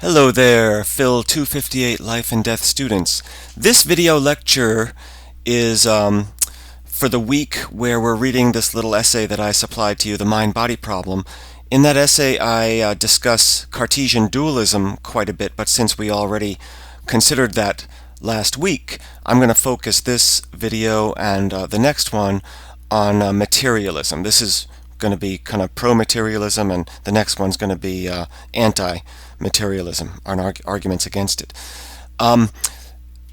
Hello there, Phil 258 Life and Death students. This video lecture is for the week where we're reading this little essay that I supplied to you, The Mind-Body Problem. In that essay I discuss Cartesian dualism quite a bit, but since we already considered that last week, I'm going to focus this video and the next one on materialism. This is going to be kind of pro-materialism, and the next one's going to be anti-materialism, arguments against it.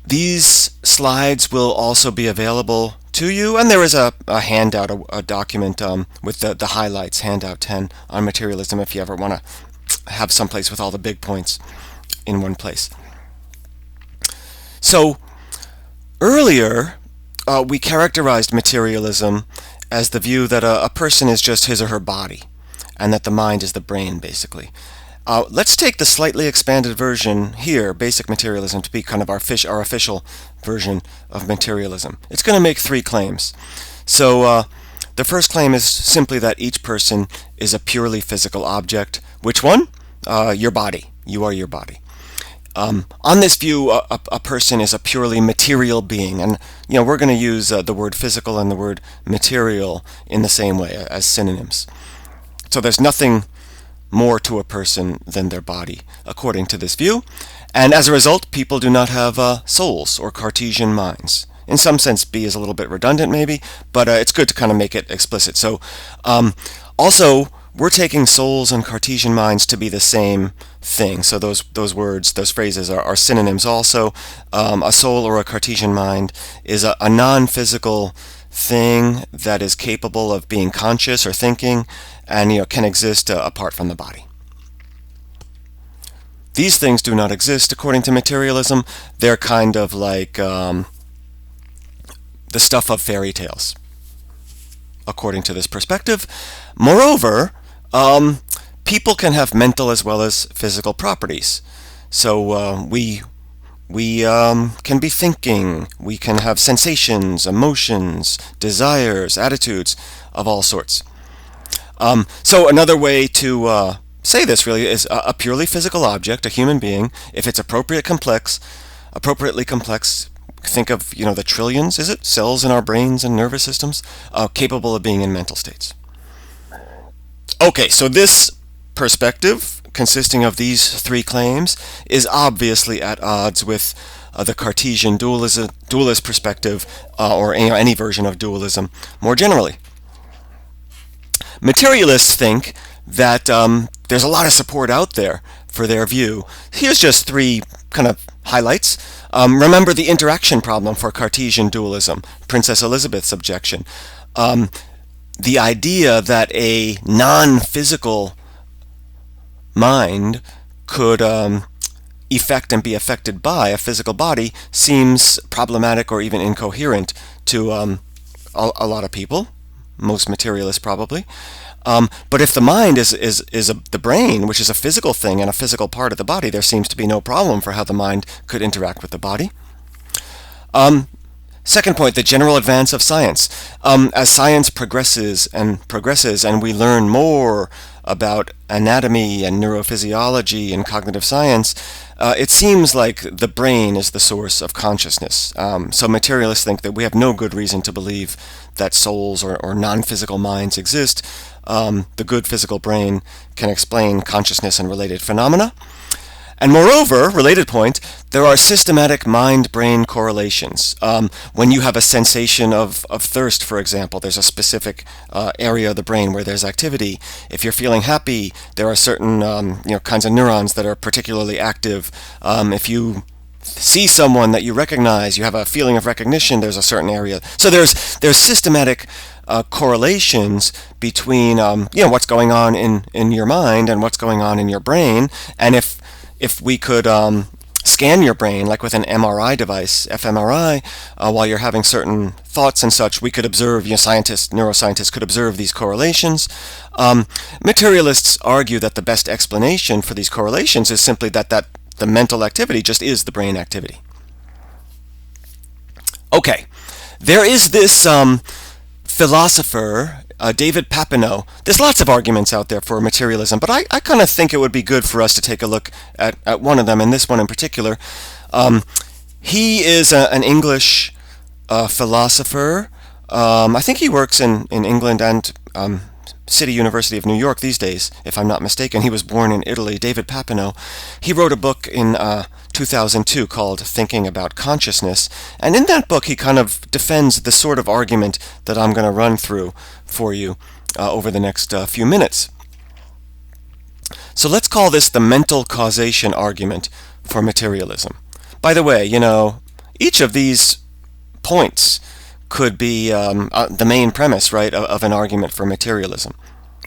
These slides will also be available to you, and there is a handout, a document with the highlights, handout 10 on materialism, if you ever want to have someplace with all the big points in one place. So earlier we characterized materialism as the view that a person is just his or her body, and that the mind is the brain, basically. Let's take the slightly expanded version here, basic materialism, to be kind of our official version of materialism. It's going to make three claims. So the first claim is simply that each person is a purely physical object. Which one? Your body. You are your body. On this view, a person is a purely material being, and we're going to use the word physical and the word material in the same way as synonyms. So there's nothing more to a person than their body, according to this view, and as a result, people do not have souls or Cartesian minds. In some sense, B is a little bit redundant, maybe, but it's good to kind of make it explicit. So, also, we're taking souls and Cartesian minds to be the same thing. So those words, those phrases are synonyms also. A soul or a Cartesian mind is a non-physical thing that is capable of being conscious or thinking, and can exist apart from the body. These things do not exist according to materialism. They're kind of like the stuff of fairy tales, according to this perspective. Moreover, people can have mental as well as physical properties. So we can be thinking, we can have sensations, emotions, desires, attitudes of all sorts. So another way to say this really is a purely physical object, a human being, if it's appropriately complex, think of the trillions, is it, cells in our brains and nervous systems, capable of being in mental states. Okay, so this perspective, consisting of these three claims, is obviously at odds with the Cartesian dualist perspective, or any version of dualism more generally. Materialists think that there's a lot of support out there for their view. Here's just three kind of highlights. Remember the interaction problem for Cartesian dualism, Princess Elizabeth's objection. The idea that a non-physical mind could affect and be affected by a physical body seems problematic or even incoherent to a lot of people, most materialists probably. But if the mind is the brain, which is a physical thing and a physical part of the body, there seems to be no problem for how the mind could interact with the body. Second point, the general advance of science. As science progresses and we learn more about anatomy and neurophysiology and cognitive science, it seems like the brain is the source of consciousness. So materialists think that we have no good reason to believe that souls or non-physical minds exist. The good physical brain can explain consciousness and related phenomena. And moreover, related point, there are systematic mind-brain correlations. When you have a sensation of thirst, for example, there's a specific area of the brain where there's activity. If you're feeling happy, there are certain kinds of neurons that are particularly active. If you see someone that you recognize, you have a feeling of recognition, there's a certain area. So there's systematic correlations between what's going on in your mind and what's going on in your brain. And if we could scan your brain, like with an MRI device, fMRI, while you're having certain thoughts and such, we could observe, neuroscientists could observe these correlations. Materialists argue that the best explanation for these correlations is simply that the mental activity just is the brain activity. Okay, there is this philosopher David Papineau. There's lots of arguments out there for materialism, but I kind of think it would be good for us to take a look at one of them, and this one in particular. He is an English philosopher. I think he works in England and City University of New York these days, if I'm not mistaken. He was born in Italy, David Papineau. He wrote a book in 2002 called Thinking About Consciousness, and in that book he kind of defends the sort of argument that I'm going to run through for you over the next few minutes. So let's call this the mental causation argument for materialism. By the way, each of these points could be the main premise, right, of an argument for materialism,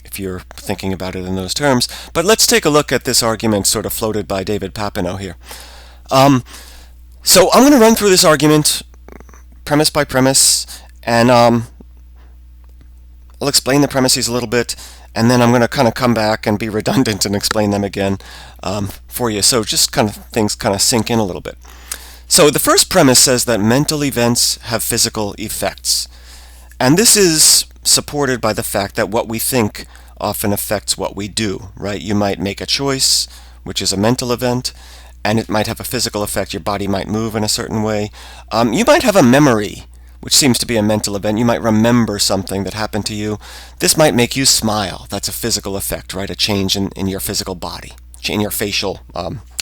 if you're thinking about it in those terms. But let's take a look at this argument sort of floated by David Papineau here. So I'm going to run through this argument premise by premise, and I'll explain the premises a little bit, and then I'm going to kind of come back and be redundant and explain them again for you. So just kind of things kind of sink in a little bit. So the first premise says that mental events have physical effects. And this is supported by the fact that what we think often affects what we do, right? You might make a choice, which is a mental event, and it might have a physical effect. Your body might move in a certain way. You might have a memory, which seems to be a mental event. You might remember something that happened to you. This might make you smile. That's a physical effect, right? A change in your physical body, in your facial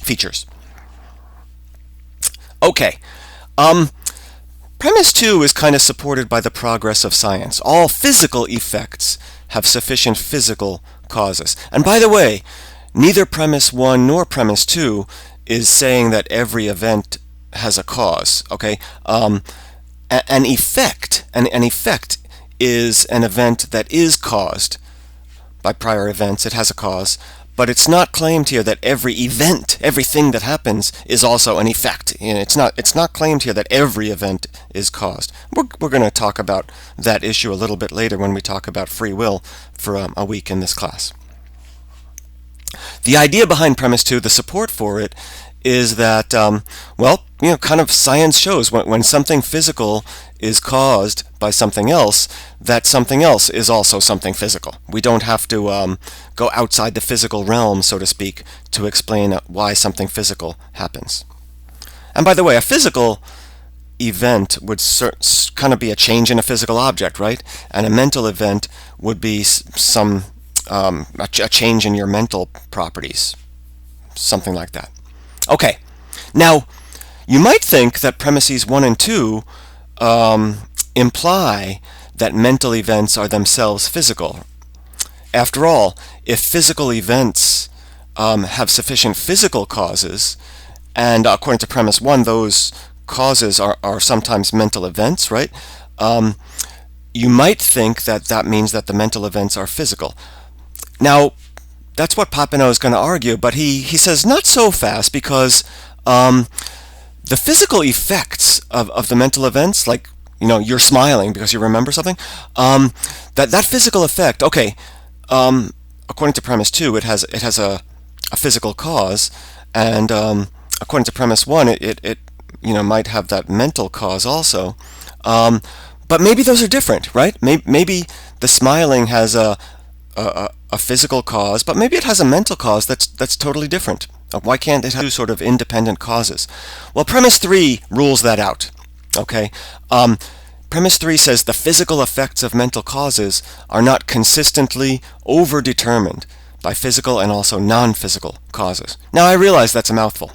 features. Okay. Premise 2 is kind of supported by the progress of science. All physical effects have sufficient physical causes. And by the way, neither premise 1 nor premise 2 is saying that every event has a cause. Okay. An effect is an event that is caused by prior events. It has a cause. But it's not claimed here that every event, everything that happens, is also an effect. It's not claimed here that every event is caused. We're going to talk about that issue a little bit later when we talk about free will for a week in this class. The idea behind premise 2, the support for it, is that, kind of science shows when something physical is caused by something else, that something else is also something physical. We don't have to go outside the physical realm, so to speak, to explain why something physical happens. And by the way, a physical event would kind of be a change in a physical object, right? And a mental event would be a change in your mental properties, something like that. Okay, now you might think that premises 1 and 2 imply that mental events are themselves physical. After all, if physical events have sufficient physical causes, and according to premise 1, those causes are sometimes mental events, right? You might think that means that the mental events are physical. Now, that's what Papineau is going to argue, but he says not so fast, because the physical effects of the mental events, like you're smiling because you remember something, that physical effect, okay, according to premise 2, it has a physical cause, and according to premise 1, it might have that mental cause also, but maybe those are different, right? Maybe the smiling has a physical cause, but maybe it has a mental cause that's totally different. Why can't it have two sort of independent causes? Well, premise 3 rules that out. Okay, premise 3 says the physical effects of mental causes are not consistently overdetermined by physical and also non-physical causes. Now, I realize that's a mouthful,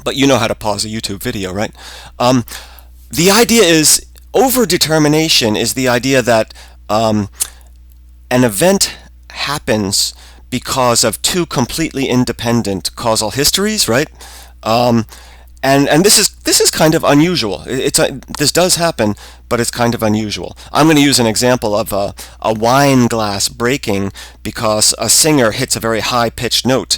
but you know how to pause a YouTube video, right? The idea is, overdetermination is the idea that an event happens because of two completely independent causal histories, right? And this is kind of unusual. This does happen, but it's kind of unusual. I'm going to use an example of a wine glass breaking because a singer hits a very high-pitched note,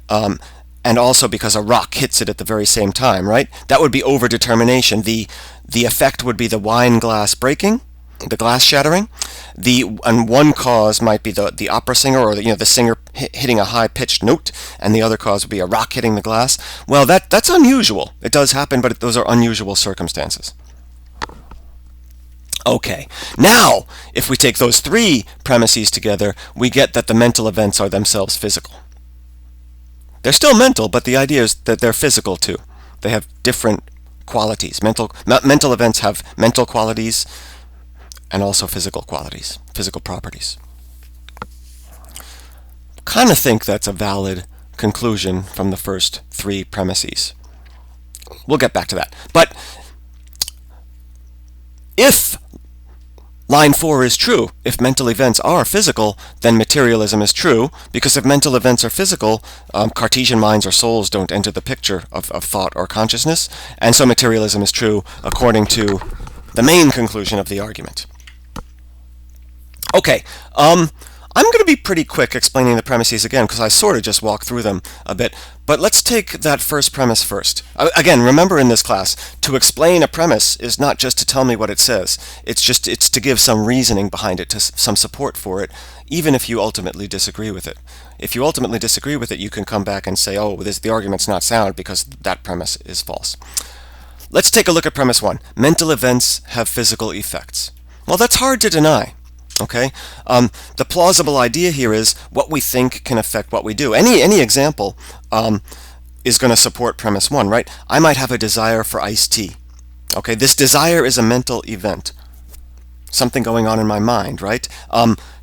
and also because a rock hits it at the very same time, right? That would be overdetermination. The effect would be the wine glass breaking, the glass shattering. And one cause might be the opera singer, or the singer hitting a high-pitched note, and the other cause would be a rock hitting the glass. Well, that's unusual. It does happen, but those are unusual circumstances. Okay, now if we take those three premises together, we get that the mental events are themselves physical. They're still mental, but the idea is that they're physical too. They have different qualities. Mental events have mental qualities and also physical qualities, physical properties. Kind of think that's a valid conclusion from the first three premises. We'll get back to that. But if line 4 is true, if mental events are physical, then materialism is true, because if mental events are physical, Cartesian minds or souls don't enter the picture of thought or consciousness, and so materialism is true according to the main conclusion of the argument. Okay, I'm going to be pretty quick explaining the premises again, because I sort of just walked through them a bit. But let's take that first premise first. Again, remember in this class, to explain a premise is not just to tell me what it says. It's to give some reasoning behind it, some support for it, even if you ultimately disagree with it. If you ultimately disagree with it, you can come back and say, oh, the argument's not sound because that premise is false. Let's take a look at premise 1. Mental events have physical effects. Well, that's hard to deny. Okay, the plausible idea here is what we think can affect what we do. Any example is going to support premise 1, right? I might have a desire for iced tea. Okay, this desire is a mental event, something going on in my mind, right?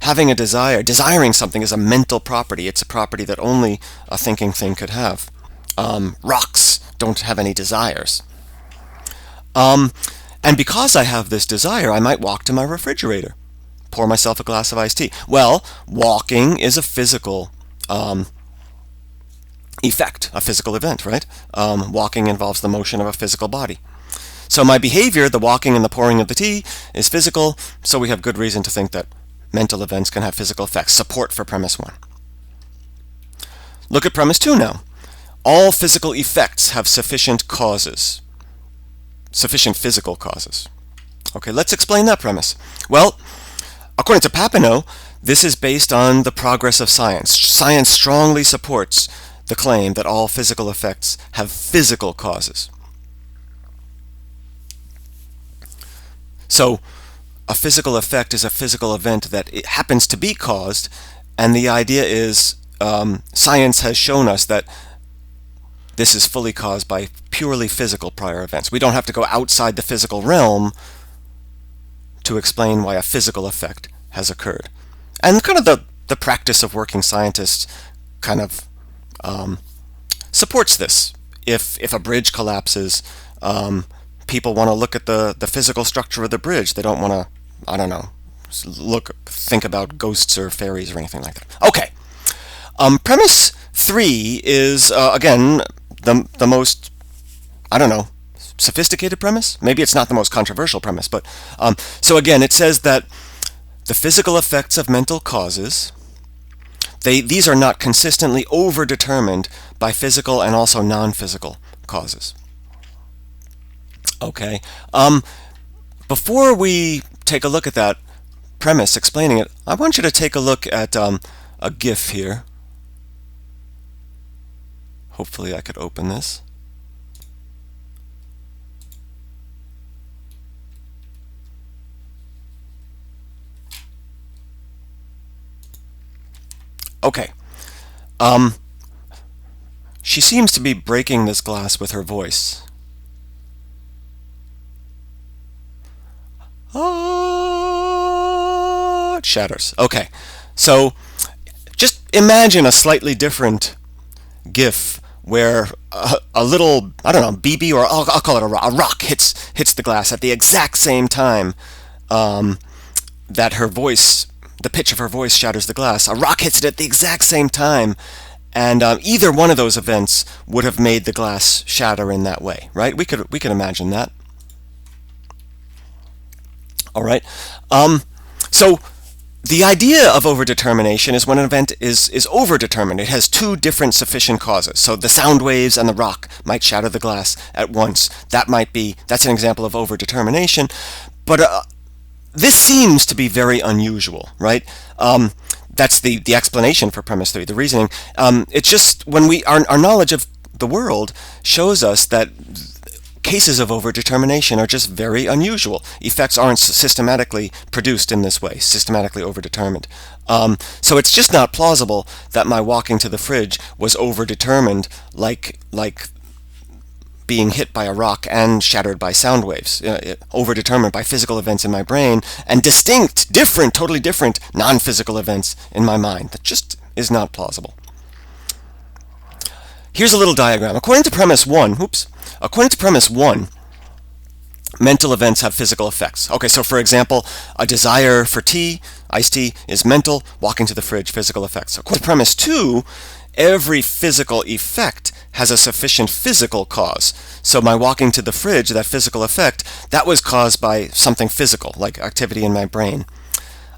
Having a desire, desiring something is a mental property. It's a property that only a thinking thing could have. Rocks don't have any desires. And because I have this desire, I might walk to my refrigerator, pour myself a glass of iced tea. Well, walking is a physical effect, a physical event, right? Walking involves the motion of a physical body. So my behavior, the walking and the pouring of the tea, is physical, so we have good reason to think that mental events can have physical effects. Support for premise 1. Look at premise 2 now. All physical effects have sufficient causes, sufficient physical causes. Okay, let's explain that premise. Well, according to Papineau, this is based on the progress of science. Science strongly supports the claim that all physical effects have physical causes. So, a physical effect is a physical event that it happens to be caused, and the idea is science has shown us that this is fully caused by purely physical prior events. We don't have to go outside the physical realm to explain why a physical effect has occurred. And kind of the practice of working scientists kind of supports this. If a bridge collapses, people want to look at the physical structure of the bridge. They don't want to, I don't know, think about ghosts or fairies or anything like that. Okay. Premise 3 is, again, the most, I don't know, sophisticated premise. Maybe it's not the most controversial premise, but so again, it says that the physical effects of mental causes, these are not consistently overdetermined by physical and also non-physical causes. Okay. Before we take a look at that premise explaining it, I want you to take a look at a GIF here. Hopefully I could open this. Okay. She seems to be breaking this glass with her voice. It shatters. Okay. So just imagine a slightly different GIF where a little, I don't know, BB, or I'll call it a rock hits the glass at the exact same time that her voice, the pitch of her voice shatters the glass. A rock hits it at the exact same time, and either one of those events would have made the glass shatter in that way, right? We could imagine that. All right. So the idea of overdetermination is when an event is overdetermined. It has two different sufficient causes. So the sound waves and the rock might shatter the glass at once. That's an example of overdetermination. But this seems to be very unusual, right? That's the explanation for premise 3, the reasoning. It's just when our knowledge of the world shows us that cases of overdetermination are just very unusual. Effects aren't systematically produced in this way, systematically overdetermined. So it's just not plausible that my walking to the fridge was overdetermined, like being hit by a rock and shattered by sound waves, overdetermined by physical events in my brain and distinct, different, totally different non-physical events in my mind. That just is not plausible. Here's a little diagram. According to premise one, mental events have physical effects. Okay, so for example, a desire for tea, iced tea, is mental. Walking to the fridge, physical effects. According to premise two, every physical effect has a sufficient physical cause. So my walking to the fridge, that physical effect, that was caused by something physical, like activity in my brain.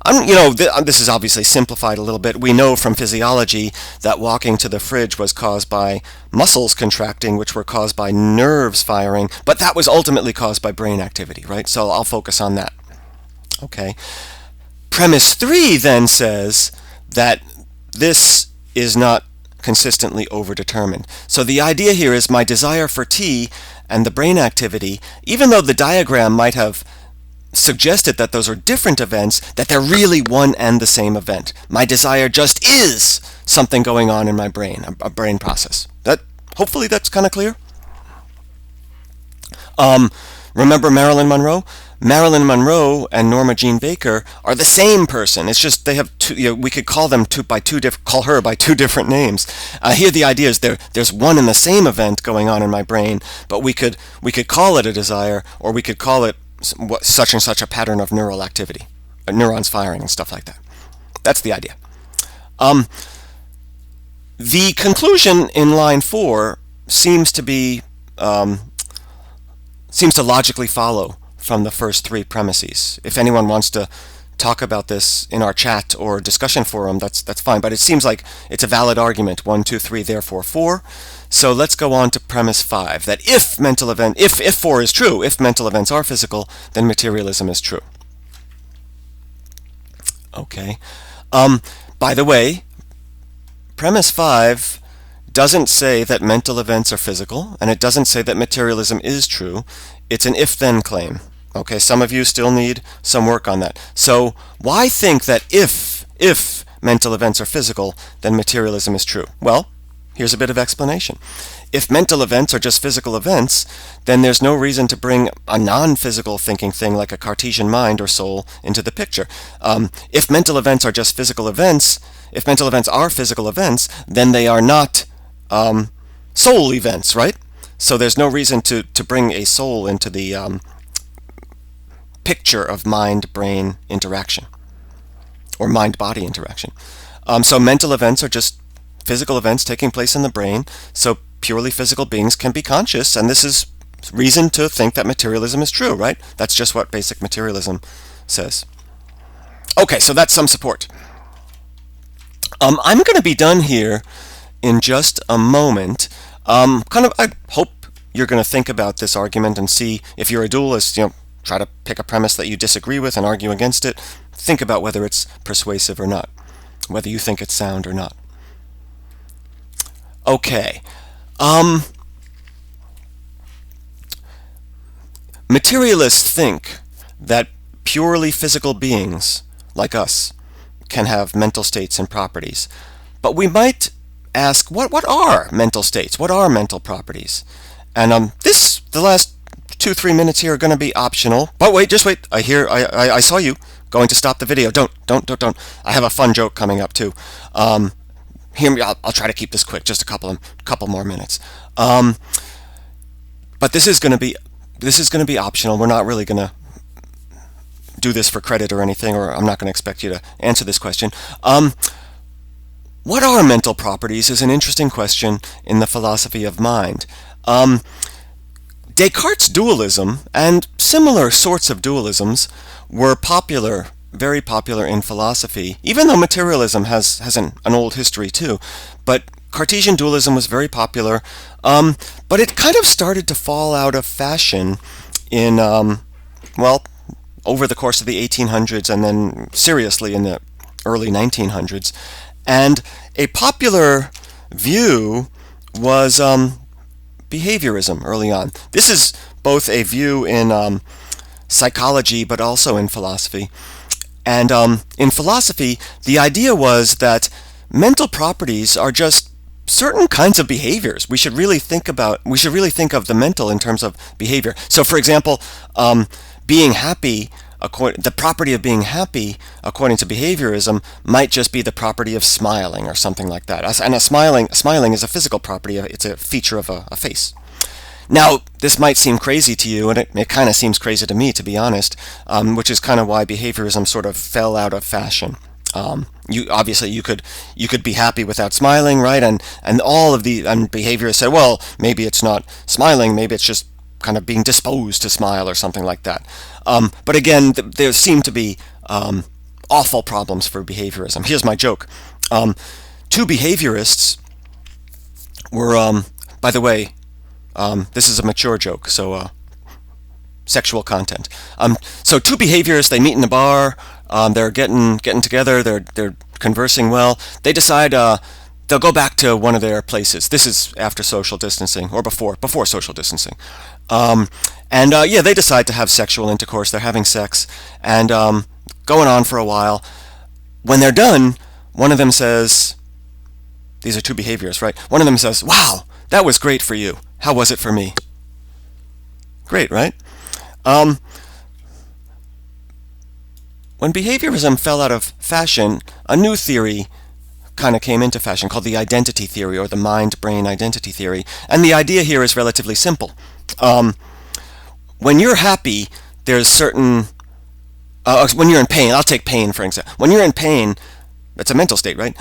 This is obviously simplified a little bit. We know from physiology that walking to the fridge was caused by muscles contracting, which were caused by nerves firing, but that was ultimately caused by brain activity, right? So I'll focus on that. Okay. Premise 3 then says that this is not consistently overdetermined. So the idea here is my desire for tea and the brain activity, even though the diagram might have suggested that those are different events, that they're really one and the same event. My desire just is something going on in my brain, a brain process. Hopefully that's kind of clear. Remember Marilyn Monroe? Marilyn Monroe and Norma Jean Baker are the same person. It's just they have two. We could call them call her by two different names. Here the idea is there's one and the same event going on in my brain, but we could call it a desire, or we could call it such and such a pattern of neural activity, neurons firing and stuff like that. That's the idea. The conclusion in line 4 seems to logically follow from the first 3 premises. If anyone wants to talk about this in our chat or discussion forum, that's fine. But it seems like it's a valid argument. 1, 2, 3, therefore 4. So let's go on to premise 5, that if 4 is true, if mental events are physical, then materialism is true. Okay. By the way, premise 5 doesn't say that mental events are physical, and it doesn't say that materialism is true. It's an if-then claim. Okay, some of you still need some work on that. So why think that if mental events are physical, then materialism is true? Well, here's a bit of explanation. If mental events are just physical events, then there's no reason to bring a non-physical thinking thing like a Cartesian mind or soul into the picture. If mental events are just physical events, if mental events are physical events, then they are not soul events, right? So there's no reason to bring a soul into the picture of mind-brain interaction or mind-body interaction. So mental events are just physical events taking place in the brain, so purely physical beings can be conscious, and this is reason to think that materialism is true, right? That's just what basic materialism says. Okay, so that's some support. I'm going to be done here in just a moment. I hope you're going to think about this argument and see if you're a dualist, try to pick a premise that you disagree with and argue against it. Think about whether it's persuasive or not, whether you think it's sound or not. Okay. Materialists think that purely physical beings, like us, can have mental states and properties. But we might ask, what are mental states? What are mental properties? And the last 2-3 minutes here are going to be optional. But wait, just wait. I saw you going to stop the video. Don't. I have a fun joke coming up too. I'll try to keep this quick, just a couple more minutes. But this is going to be optional. We're not really going to do this for credit or anything, or I'm not going to expect you to answer this question. What are mental properties is an interesting question in the philosophy of mind. Descartes' dualism and similar sorts of dualisms were popular, very popular in philosophy, even though materialism has an old history too. But Cartesian dualism was very popular, but it kind of started to fall out of fashion in, over the course of the 1800s and then seriously in the early 1900s. And a popular view was behaviorism early on. This is both a view in psychology but also in philosophy. And in philosophy, the idea was that mental properties are just certain kinds of behaviors. We should really think of the mental in terms of behavior. So, for example, being happy, the property of being happy, according to behaviorism, might just be the property of smiling or something like that. And smiling is a physical property. It's a feature of a face. Now, this might seem crazy to you, and it kind of seems crazy to me, to be honest, which is kind of why behaviorism sort of fell out of fashion. You could be happy without smiling, right? And behaviorists say, well, maybe it's not smiling, maybe it's just kind of being disposed to smile or something like that. But again, there seem to be awful problems for behaviorism. Here's my joke. Two behaviorists were, by the way, this is a mature joke, so sexual content. So two behaviorists, they meet in a bar. They're getting together. They're conversing well. They decide they'll go back to one of their places. This is after social distancing or before social distancing. They decide to have sexual intercourse. They're having sex and going on for a while. When they're done, one of them says, these are two behaviorists, right? One of them says, "Wow, that was great for you. How was it for me?" Great, right? When behaviorism fell out of fashion, a new theory kind of came into fashion called the identity theory, or the mind-brain identity theory. And the idea here is relatively simple. When you're happy, there's certain... when you're in pain, I'll take pain for example. When you're in pain, it's a mental state, right?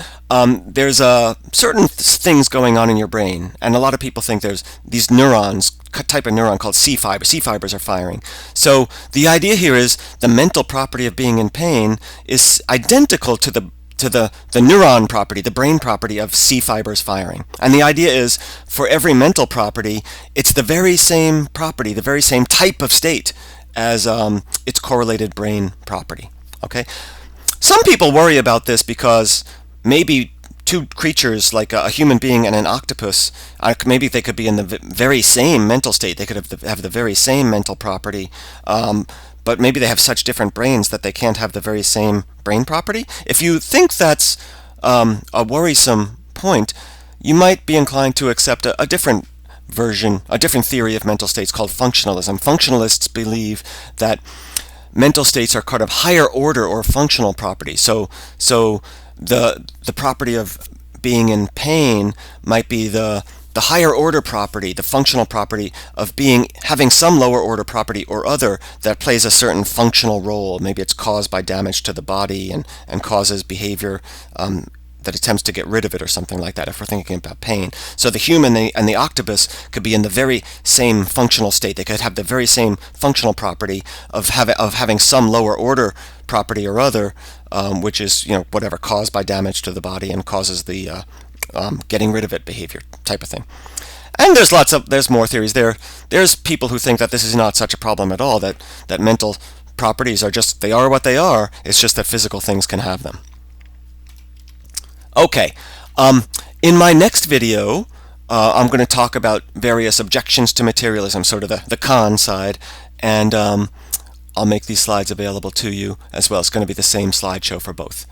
There's certain things going on in your brain, and a lot of people think there's these neurons, type of neuron called C fibers. C fibers are firing. So the idea here is the mental property of being in pain is identical to the neuron property, the brain property of C fibers firing. And the idea is, for every mental property, it's the very same property, the very same type of state as its correlated brain property. Okay? Some people worry about this because maybe two creatures, like a human being and an octopus, maybe they could be in the very same mental state. They could have the very same mental property, but maybe they have such different brains that they can't have the very same brain property. If you think that's a worrisome point, you might be inclined to accept a different version, a different theory of mental states called functionalism. Functionalists believe that mental states are kind of higher order or functional properties. So the property of being in pain might be the higher order property, the functional property of having some lower order property or other that plays a certain functional role. Maybe it's caused by damage to the body and causes behavior that attempts to get rid of it or something like that, if we're thinking about pain. So the human and the octopus could be in the very same functional state. They could have the very same functional property of having some lower order property or other, which is whatever, caused by damage to the body and causes the getting rid of it behavior type of thing. And there's more theories there. There's people who think that this is not such a problem at all, that mental properties they are what they are. It's just that physical things can have them. Okay, in my next video, I'm going to talk about various objections to materialism, sort of the con side, and I'll make these slides available to you as well. It's going to be the same slideshow for both.